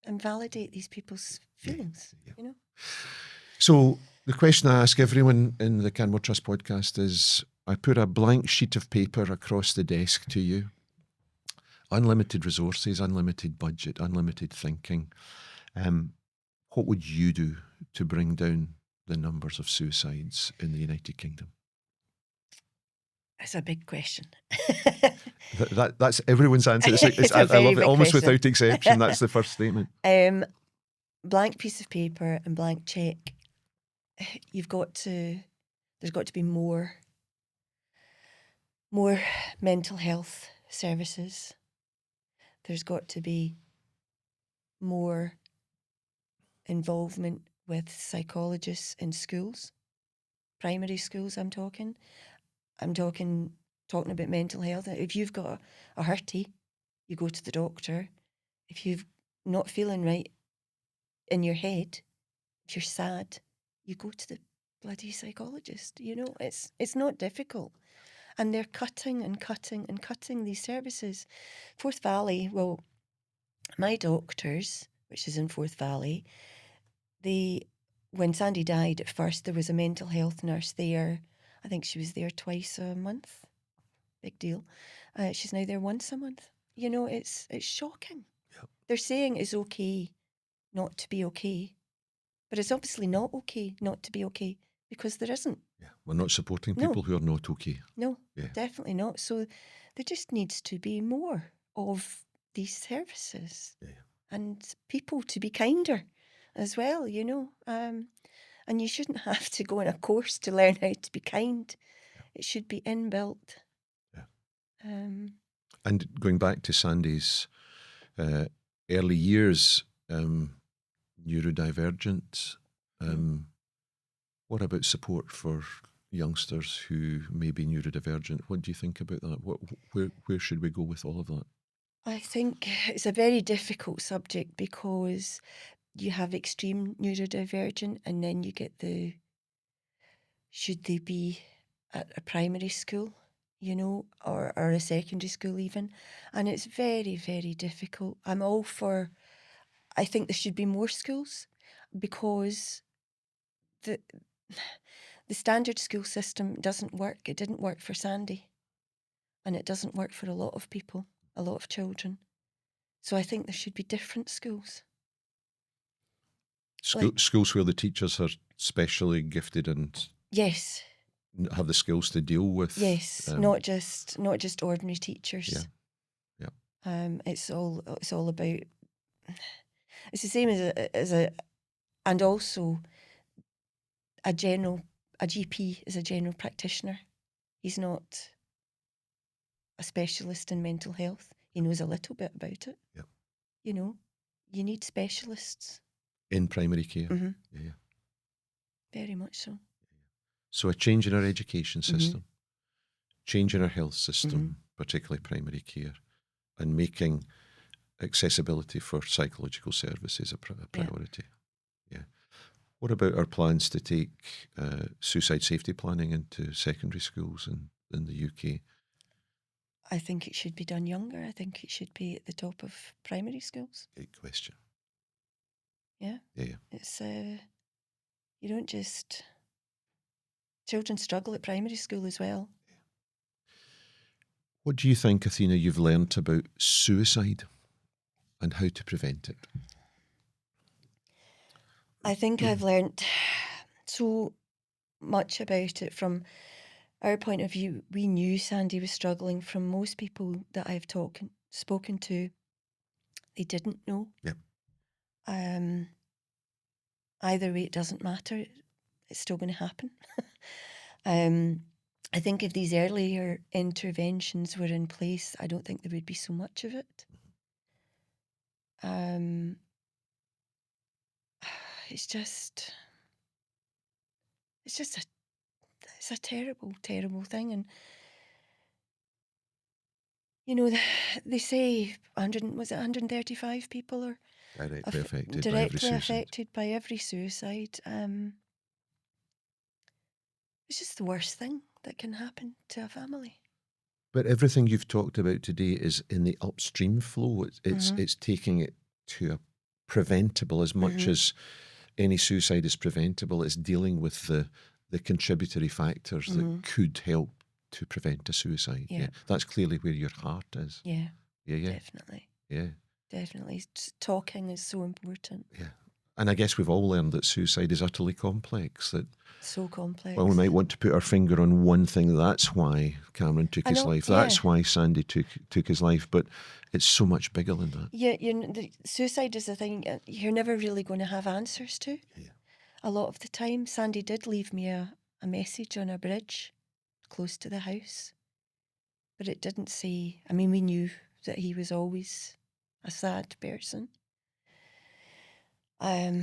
And validate these people's feelings, you know. So the question I ask everyone in the Canmore Trust podcast is, I put a blank sheet of paper across the desk to you. Unlimited resources, unlimited budget, unlimited thinking. What would you do to bring down the numbers of suicides in the United Kingdom? That's a big question. That's everyone's answer. I love it. Almost question. Without exception, that's the first statement. Blank piece of paper and blank check. There's got to be more mental health services. There's got to be more involvement with psychologists in schools, primary schools. I'm talking about mental health. If you've got a hurty, you go to the doctor. If you're not feeling right in your head, if you're sad, you go to the bloody psychologist. You know, it's not difficult. And they're cutting and cutting and cutting these services. Forth Valley, well, my doctors, which is in Forth Valley, when Sandy died at first, there was a mental health nurse there. I think she was there twice a month. Big deal. She's now there once a month. You know, it's shocking. Yep. They're saying it's okay not to be okay, but it's obviously not okay not to be okay because there isn't. Yeah, we're not supporting people who are not okay. No, definitely not. So there just needs to be more of these services and people to be kinder as well, you know. And you shouldn't have to go on a course to learn how to be kind. Yeah. It should be inbuilt. Yeah. And going back to Sandy's early years, neurodivergent, what about support for youngsters who may be neurodivergent? What do you think about that? Where should we go with all of that? I think it's a very difficult subject because you have extreme neurodivergent and then you get should they be at a primary school, you know, or a secondary school even. And it's very, very difficult. I'm all for, I think there should be more schools because the standard school system doesn't work. It didn't work for Sandy. And it doesn't work for a lot of people, a lot of children. So I think there should be different schools. Schools where the teachers are specially gifted and Yes, have the skills to deal with. yes, not just ordinary teachers. Yeah. It's all about. It's the same as a, and also a GP is a general practitioner. He's not a specialist in mental health. He knows a little bit about it. Yeah. You know, you need specialists. In primary care. Mm-hmm. Yeah. Very much so. So a change in our education system, change in our health system, particularly primary care, and making accessibility for psychological services a priority. Yeah. What about our plans to take suicide safety planning into secondary schools in the UK? I think it should be done younger. I think it should be at the top of primary schools. Great question. Yeah. Yeah. It's you don't just, children struggle at primary school as well. What do you think, Athena, you've learnt about suicide and how to prevent it? I think I've learnt so much about it from our point of view. We knew Sandy was struggling. From most people that I've spoken to, they didn't know. Yep. Either way, it doesn't matter. It's still going to happen. I think if these earlier interventions were in place, I don't think there would be so much of it. It's a terrible, terrible thing. And, you know, they say 135 people are directly affected by every suicide. It's just the worst thing that can happen to a family. But everything you've talked about today is in the upstream flow. It's taking it to a preventable as much as any suicide is preventable. It's dealing with the contributory factors that could help to prevent a suicide. Yeah. That's clearly where your heart is. Yeah. Definitely. Yeah. Definitely. Talking is so important. Yeah. And I guess we've all learned that suicide is utterly complex. So complex. Well, we might want to put our finger on one thing. That's why Cameron took his life. That's why Sandy took his life. But it's so much bigger than that. Yeah, suicide is a thing you're never really going to have answers to. Yeah. A lot of the time, Sandy did leave me a message on a bridge close to the house. But it didn't say, I mean, we knew that he was always a sad person. I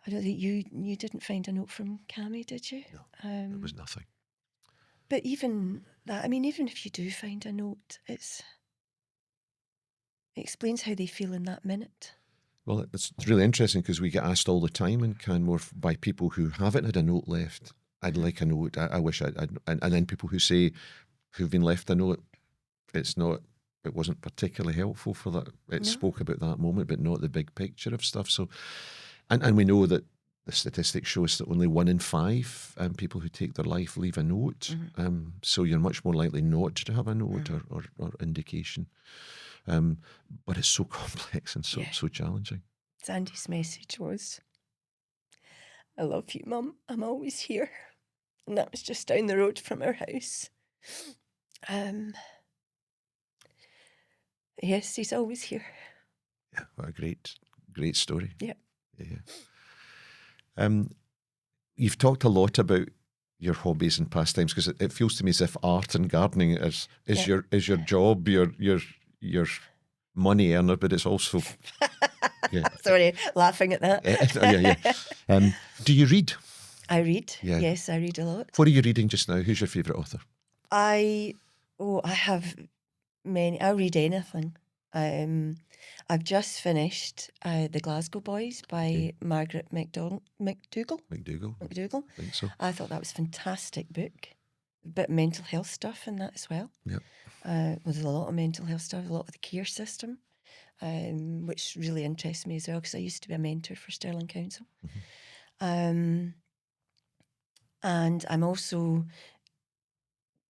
don't think you didn't find a note from Cammy, did you? No, there was nothing. But even that, I mean, even if you do find a note, it explains how they feel in that minute. Well, it's really interesting because we get asked all the time in Canmore by people who haven't had a note left. I'd like a note. I wish I'd and then people who say who've been left a note. It wasn't particularly helpful for that. It spoke about that moment, but not the big picture of stuff. So, and we know that the statistics show us that only 1 in 5 people who take their life leave a note. So you're much more likely not to have a note or indication. But it's so complex and so challenging. Sandy's message was, "I love you, Mum. I'm always here." And that was just down the road from our house. Yes, he's always here. Yeah, what a great story. Yeah. You've talked a lot about your hobbies and pastimes because it feels to me as if art and gardening is your job, your money earner, but it's also Sorry, laughing at that. Do you read? I read. Yeah. Yes, I read a lot. What are you reading just now? Who's your favourite author? I have many. I'll read anything. I've just finished The Glasgow Boys by Margaret McDougall. McDougall. I think so. I thought that was a fantastic book. a bit of mental health stuff in that as well. Yep. There's a lot of mental health stuff, a lot of the care system, which really interests me as well, because I used to be a mentor for Stirling Council. And I'm also,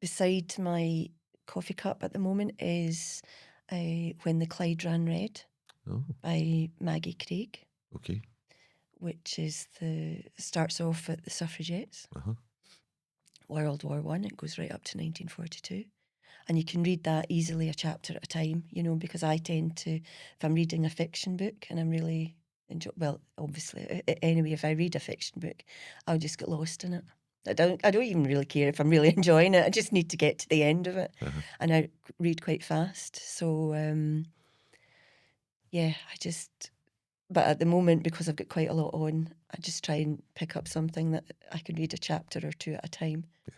beside my coffee cup at the moment, is When the Clyde Ran Red by Maggie Craig. Okay. Which is starts off at the suffragettes, World War I. It goes right up to 1942. And you can read that easily a chapter at a time, because I tend to, if I'm reading a fiction book and I'm really obviously, anyway, if I read a fiction book, I'll just get lost in it. I don't even really care if I'm really enjoying it. I just need to get to the end of it. And I read quite fast. So, but at the moment, because I've got quite a lot on, I just try and pick up something that I can read a chapter or two at a time. Yeah.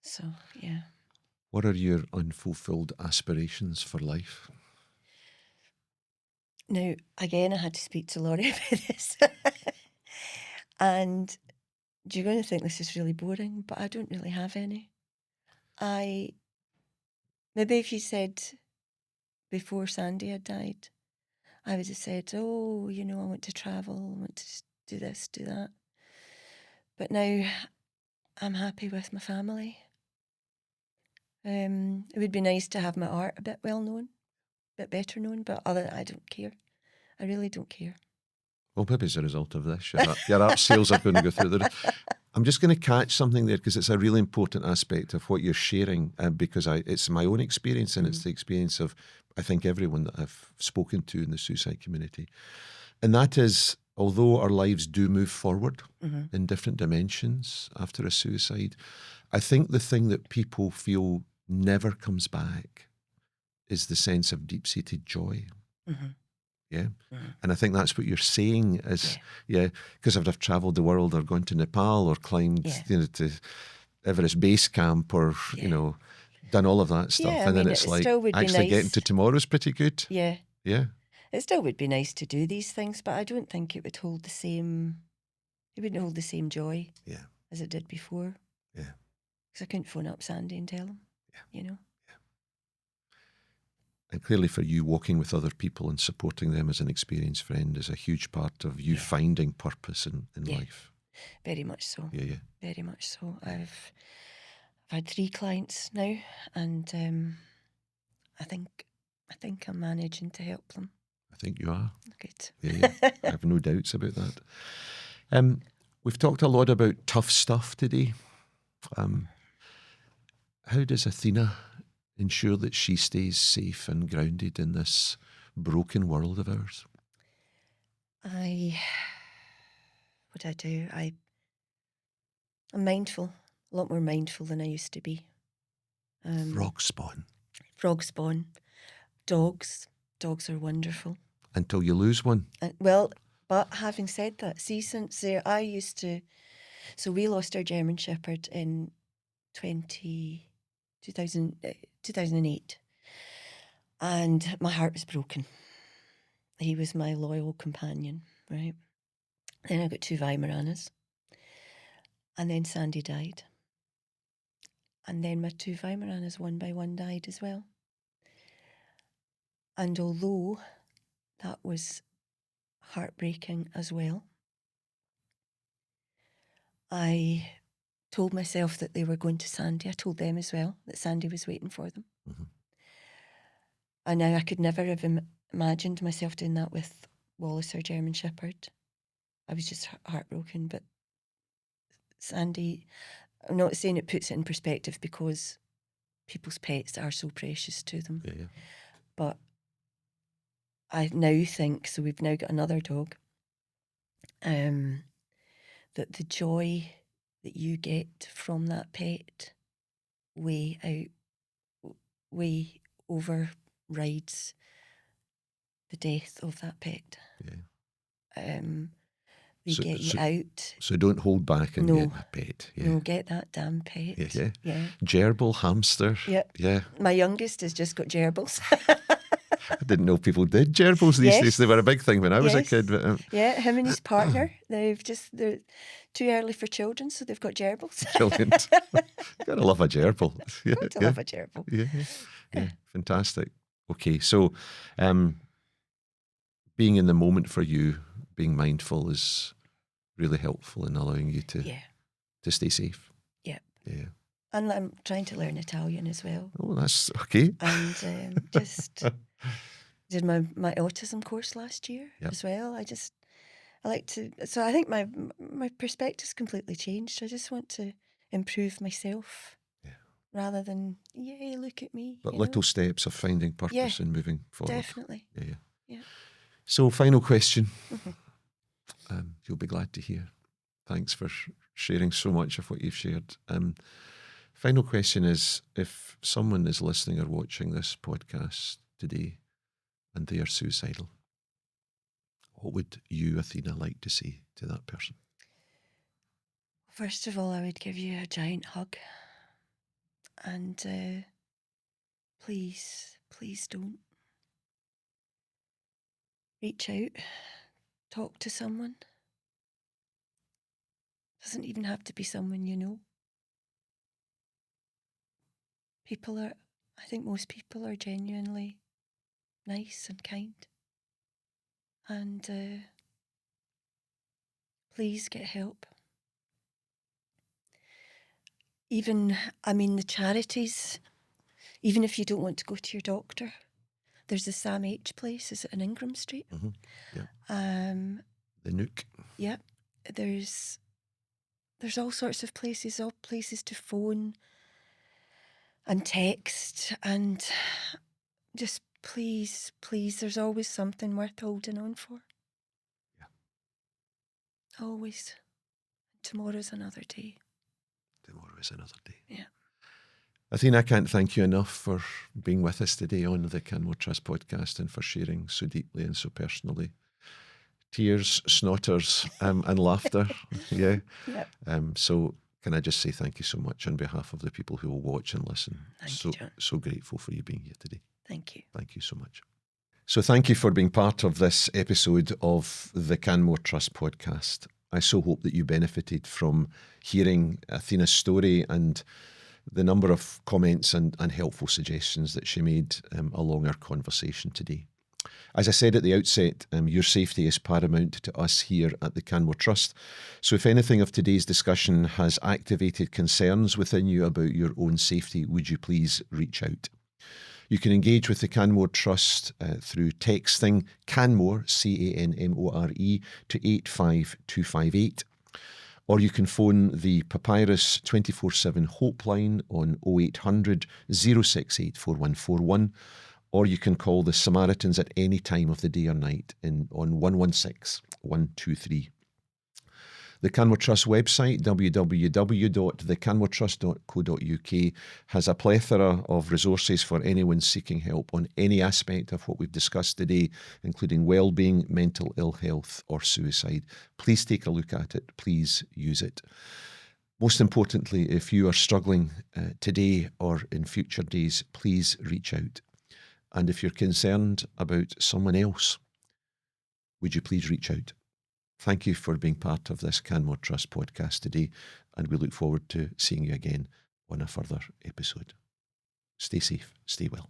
So, yeah. What are your unfulfilled aspirations for life? Now, again, I had to speak to Laurie about this. And you're going to think this is really boring, but I don't really have any. Maybe if you said before Sandy had died, I would have said, I want to travel, I want to do this, do that. But now I'm happy with my family. It would be nice to have my art a bit well known, a bit better known, but I don't care. I really don't care. Well, maybe as a result of this, your art sales are going to go through the roof. I'm just going to catch something there, because it's a really important aspect of what you're sharing, because it's my own experience, and it's the experience of, I think, everyone that I've spoken to in the suicide community. And that is, although our lives do move forward in different dimensions after a suicide, I think the thing that people feel never comes back is the sense of deep-seated joy. Yeah. And I think that's what you're saying is, because I've travelled the world or gone to Nepal or climbed to Everest Base Camp or, done all of that stuff. And then it's like, actually getting to tomorrow's pretty good. Yeah. Yeah. It still would be nice to do these things, but I don't think it would hold the same, joy as it did before. Yeah. Because I couldn't phone up Sandy and tell him, And clearly for you, walking with other people and supporting them as an experienced friend is a huge part of you finding purpose in life. Very much so. Yeah. Very much so. I've had 3 clients now, and I think I'm managing to help them. I think you are. Good. Yeah. I have no doubts about that. We've talked a lot about tough stuff today. How does Athena ensure that she stays safe and grounded in this broken world of ours? What I do, I'm mindful, a lot more mindful than I used to be. Frog spawn. Dogs are wonderful. Until you lose one. But having said that, see, since there, so we lost our German Shepherd in 2008, and my heart was broken. He was my loyal companion, right? Then I got 2 Weimaraners, and then Sandy died, and then my 2 Weimaraners, one by one, died as well. And although that was heartbreaking as well, I told myself that they were going to Sandy. I told them as well that Sandy was waiting for them. And now I could never have imagined myself doing that with Wallace, our German Shepherd. I was just heartbroken. But Sandy, I'm not saying it puts it in perspective, because people's pets are so precious to them. Yeah. But I now think, so we've now got another dog, that the joy that you get from that pet way overrides the death of that pet. Yeah. They get you out. So don't hold back and get a pet. Yeah. No, get that damn pet. Yeah. Gerbil, hamster. Yeah. Yeah. My youngest has just got gerbils. I didn't know people did gerbils these days. They were a big thing when I was a kid. But, yeah, him and his partner, they're too early for children, so they've got gerbils. Brilliant. Gotta love a gerbil. Yeah, Got to love a gerbil. Yeah, fantastic. Okay, so being in the moment for you, being mindful is really helpful in allowing you to stay safe. Yeah. Yeah. And I'm trying to learn Italian as well. Oh, that's okay. And just did my autism course last year as well. I like to, so I think my perspective's completely changed. I just want to improve myself rather than, yay, look at me. But little steps of finding purpose and moving forward. Definitely. Yeah. So, final question. You'll be glad to hear. Thanks for sharing so much of what you've shared. Final question is, if someone is listening or watching this podcast today and they are suicidal, what would you, Athena, like to say to that person? First of all, I would give you a giant hug. And please don't. Reach out, talk to someone. Doesn't even have to be someone you know. I think most people are genuinely nice and kind. And please get help. The charities, even if you don't want to go to your doctor, there's the Sam H place, is it in Ingram Street? Mm-hmm. Yeah. The Nook. Yeah. There's all sorts of places, all places to phone and text, and just please, there's always something worth holding on for. Yeah. Always. Tomorrow's another day. Tomorrow is another day. Yeah. Athena, I can't thank you enough for being with us today on the Canmore Trust Podcast and for sharing so deeply and so personally. Tears, snotters, and laughter. Yeah. So can I just say thank you so much on behalf of the people who will watch and listen. Thank you, John. So grateful for you being here today. Thank you. Thank you so much. So thank you for being part of this episode of the Canmore Trust Podcast. I so hope that you benefited from hearing Athena's story and the number of comments and helpful suggestions that she made along our conversation today. As I said at the outset, your safety is paramount to us here at the Canmore Trust. So if anything of today's discussion has activated concerns within you about your own safety, would you please reach out? You can engage with the Canmore Trust through texting Canmore, Canmore, to 85258. Or you can phone the Papyrus 24/7 Hope line on 0800 068 4141. Or you can call the Samaritans at any time of the day or night on 116 123. The Canmore Trust website, www.thecanmoretrust.co.uk, has a plethora of resources for anyone seeking help on any aspect of what we've discussed today, including well-being, mental ill health or suicide. Please take a look at it. Please use it. Most importantly, if you are struggling today or in future days, please reach out. And if you're concerned about someone else, would you please reach out? Thank you for being part of this Canmore Trust podcast today, and we look forward to seeing you again on a further episode. Stay safe, stay well.